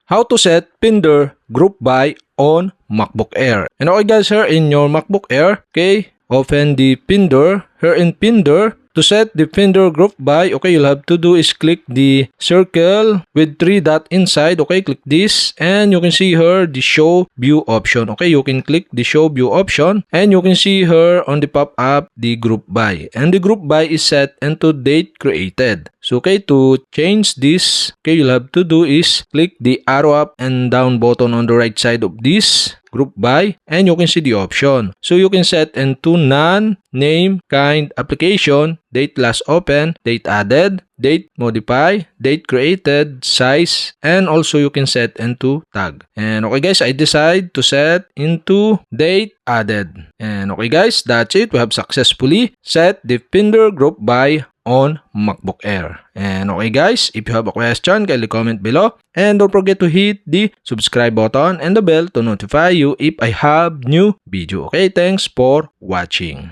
how to set Finder group by on MacBook Air. And okay guys, here in your MacBook Air, okay, open the Finder. Here in Finder, to set the Finder group by, okay, you'll have to do is click the circle with 3 dot inside. Okay, click this and you can see here the show view option. Okay, you can click the show view option and you can see here on the pop-up the group by, and the group by is set into date created. So okay, to change this, okay, you'll have to do is click the arrow up and down button on the right side of this group by and you can see the option. So you can set into none, name, kind, application, date last open, date added, date modify, date created, size, and also you can set into tag. And okay guys, I decide to set into date added. And okay guys, that's it. We have successfully set the Finder group by on MacBook Air. And okay guys, if you have a question, kindly comment below. And don't forget to hit the subscribe button and the bell to notify you if I have new video. Okay, thanks for watching.